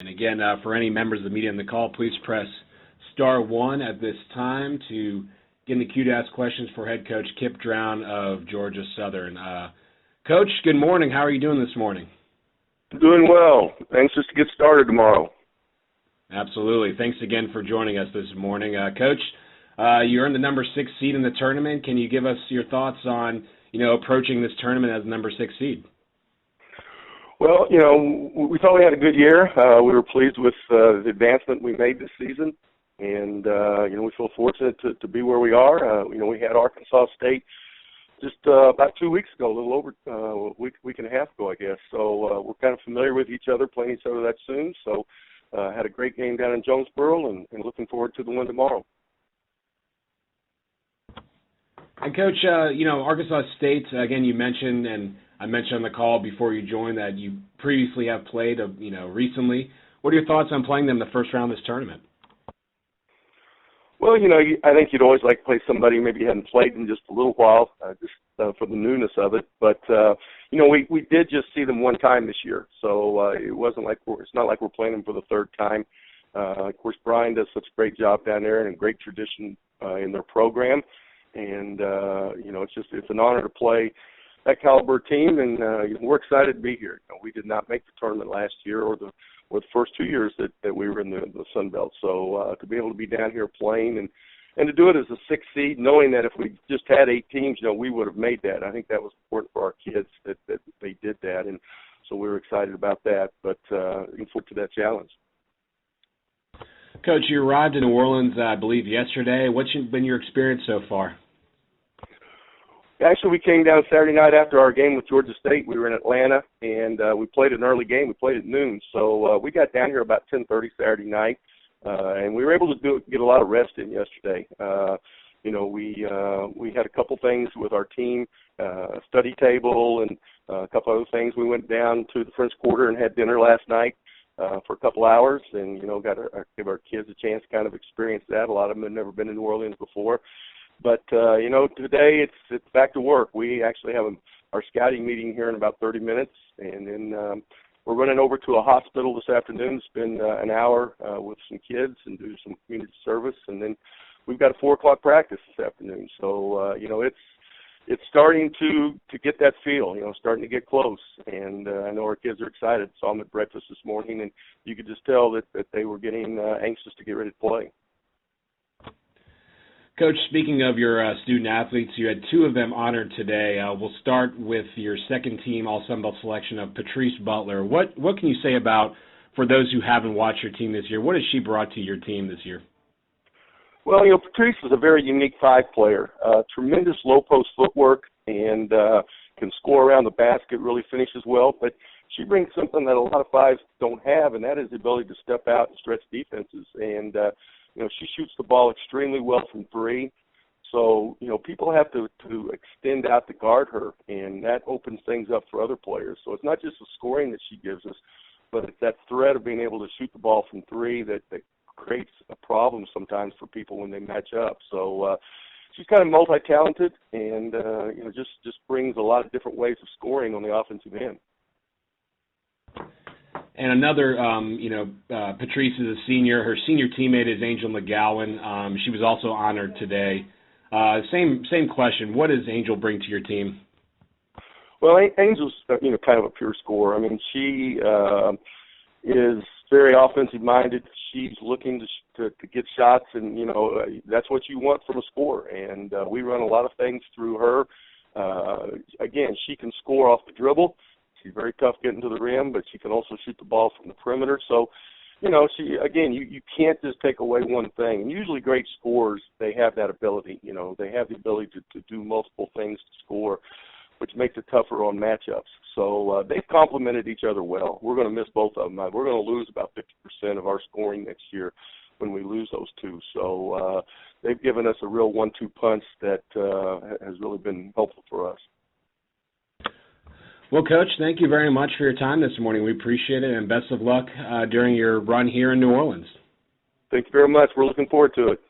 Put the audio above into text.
And again, for any members of the media on the call, please press *1 at this time to get in the queue to ask questions for head coach Kip Drown of Georgia Southern. Coach, good morning. How are you doing this morning? Doing well. Anxious to get started tomorrow. Absolutely. Thanks again for joining us this morning. Coach, you earned the number 6 seed in the tournament. Can you give us your thoughts on, approaching this tournament as the number 6 seed? Well, we thought we had a good year. We were pleased with the advancement we made this season, and we feel fortunate to be where we are. We had Arkansas State just about 2 weeks ago, a little over a week and a half ago, I guess. So we're kind of familiar with each other, playing each other that soon. So had a great game down in Jonesboro, and looking forward to the one tomorrow. And Coach, Arkansas State, again, you mentioned, and I mentioned on the call before you joined that you previously have played, recently. What are your thoughts on playing them the first round of this tournament? Well, I think you'd always like to play somebody maybe you hadn't played in just a little while, for the newness of it. But, we did just see them one time this year. So it wasn't like it's not like we're playing them for the third time. Of course, Brian does such a great job down there and a great tradition in their program. And, it's an honor to play that caliber team, and we're excited to be here. We did not make the tournament last year or the first 2 years that we were in the Sun Belt. So to be able to be down here playing and to do it as a 6th seed, knowing that if we just had 8 teams, we would have made that. I think that was important for our kids that they did that, and so we were excited about that. But looking forward to that challenge. Coach, you arrived in New Orleans, I believe, yesterday. What's been your experience so far? Actually, we came down Saturday night after our game with Georgia State. We were in Atlanta, and we played an early game. We played at noon, so we got down here about 10:30 Saturday night, and we were able to get a lot of rest in yesterday. We had a couple things with our team, study table, and a couple other things. We went down to the French Quarter and had dinner last night for a couple hours, and got to give our kids a chance to kind of experience that. A lot of them had never been in New Orleans before. But, today it's back to work. We actually have our scouting meeting here in about 30 minutes, and then we're running over to a hospital this afternoon to spend an hour with some kids and do some community service, and then we've got a 4 o'clock practice this afternoon. So, it's starting to get that feel, starting to get close, and I know our kids are excited. Saw them at breakfast this morning, and you could just tell that they were getting anxious to get ready to play. Coach, speaking of your student-athletes, you had 2 of them honored today. We'll start with your second-team All-Sun Belt selection of Patrice Butler. What can you say about, for those who haven't watched your team this year, what has she brought to your team this year? Well, Patrice is a very unique 5 player. Tremendous low-post footwork and can score around the basket, really finishes well. But she brings something that a lot of 5s don't have, and that is the ability to step out and stretch defenses. And she shoots the ball extremely well from 3. So, people have to extend out to guard her, and that opens things up for other players. So it's not just the scoring that she gives us, but it's that threat of being able to shoot the ball from 3 that creates a problem sometimes for people when they match up. So she's kind of multi-talented and, just brings a lot of different ways of scoring on the offensive end. And another, Patrice is a senior. Her senior teammate is Angel McGowan. She was also honored today. Same question. What does Angel bring to your team? Well, Angel's, kind of a pure scorer. I mean, she is very offensive-minded. She's looking to get shots, and, that's what you want from a scorer. And we run a lot of things through her. Again, she can score off the dribble. She's very tough getting to the rim, but she can also shoot the ball from the perimeter. So, you can't just take away one thing. And usually great scorers, they have that ability. They have the ability to do multiple things to score, which makes it tougher on matchups. So they've complemented each other well. We're going to miss both of them. We're going to lose about 50% of our scoring next year when we lose those 2. So they've given us a real 1-2 punch that has really been helpful for us. Well, Coach, thank you very much for your time this morning. We appreciate it, and best of luck during your run here in New Orleans. Thank you very much. We're looking forward to it.